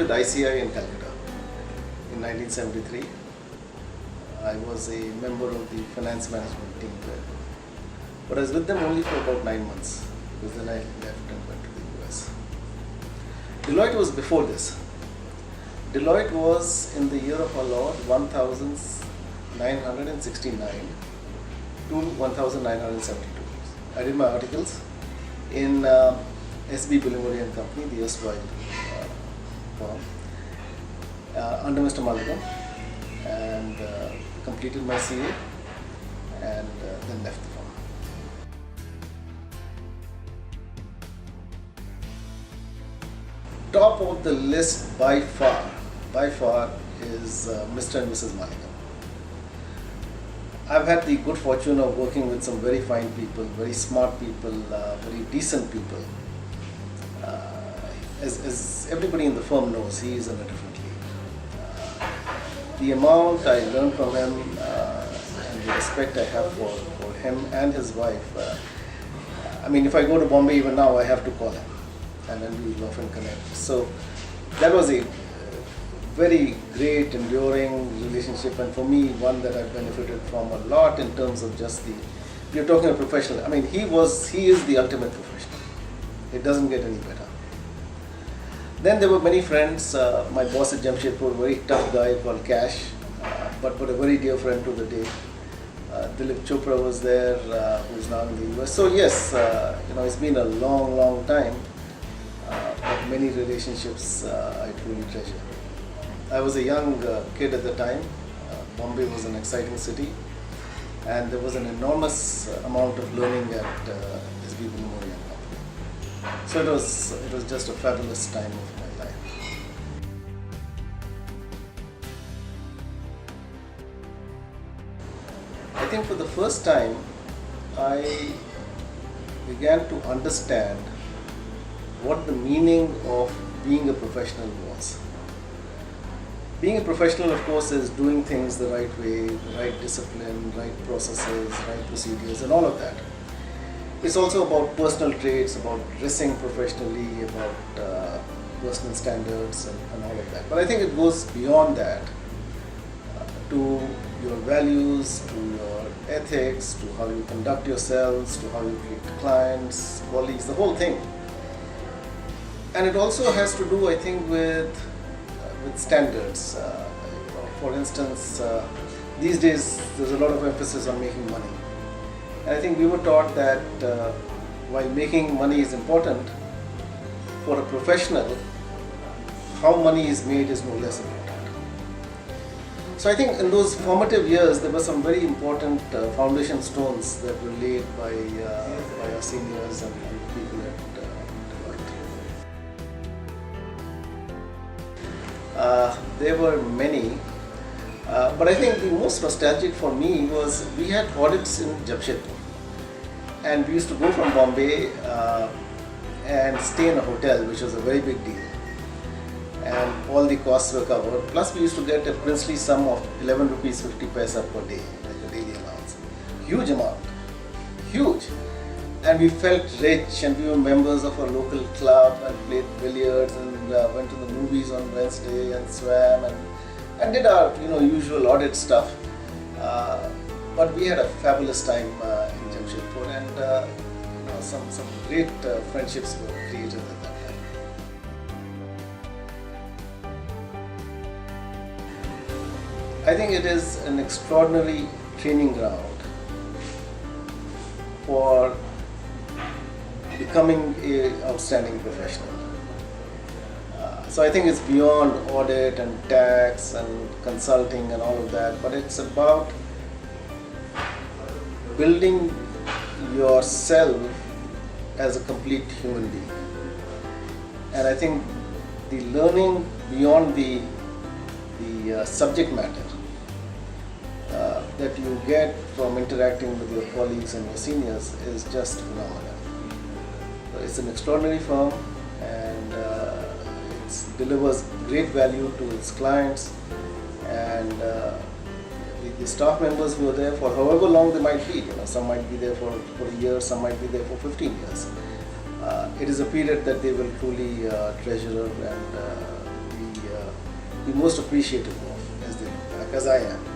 with ICI in Calcutta in 1973. I was a member of the finance management team there. But I was with them only for about 9 months, because then I left and went to the US. Deloitte was before this. Deloitte was in the year of our Lord 1969 to 1972. I did my articles in SB Billimori and Company, the erstwhile firm, under Mr. Malikam, and completed my CA and then left the firm. Top of the list by far is Mr. and Mrs. Malikam. I've had the good fortune of working with some very fine people, very smart people, very decent people. As everybody in the firm knows, he is in a different league. The amount I learned from him and the respect I have for him and his wife, I mean, if I go to Bombay even now, I have to call him, and then we will often connect. So that was a very great, enduring relationship, and for me, one that I've benefited from a lot in terms of just you're talking a professional. I mean, he is the ultimate professional. It doesn't get any better. Then there were many friends. My boss at Jamshedpur, a very tough guy called Cash, but a very dear friend to the day. Dilip Chopra was there, who's now in the US. So yes, it's been a long time, but many relationships I truly treasure. I was a young kid at the time. Bombay was an exciting city, and there was an enormous amount of learning at SB Billimori and Company. So it was just a fabulous time of my life. I think for the first time, I began to understand what the meaning of being a professional was. Being a professional, of course, is doing things the right way, the right discipline, right processes, right procedures, and all of that. It's also about personal traits, about dressing professionally, about personal standards and all of that. But I think it goes beyond that to your values, to your ethics, to how you conduct yourselves, to how you treat clients, colleagues, the whole thing. And it also has to do, I think, with standards. For instance, these days there's a lot of emphasis on making money. And I think we were taught that while making money is important, for a professional, how money is made is no less important. So I think in those formative years, there were some very important foundation stones that were laid by our seniors and people at Deloitte. There were many, but I think the most nostalgic for me was we had audits in Jamshedpur, and we used to go from Bombay and stay in a hotel, which was a very big deal, and all the costs were covered. Plus we used to get a princely sum of 11 rupees 50 paisa per day, like a daily allowance. Huge amount, huge. And we felt rich, and we were members of a local club and played billiards and went to the movies on Wednesday and swam and did our usual audit stuff. But we had a fabulous time in Jamshedpur, and some great friendships were created at that time. I think it is an extraordinary training ground for becoming an outstanding professional. So I think it's beyond audit and tax and consulting and all of that, but it's about building yourself as a complete human being. And I think the learning beyond the subject matter that you get from interacting with your colleagues and your seniors is just phenomenal. It's an extraordinary firm, and it delivers great value to its clients, and the staff members who are there for however long they might be, some might be there for a year, some might be there for 15 years. It is a period that they will truly treasure, and be most appreciative of as they look back, as I am.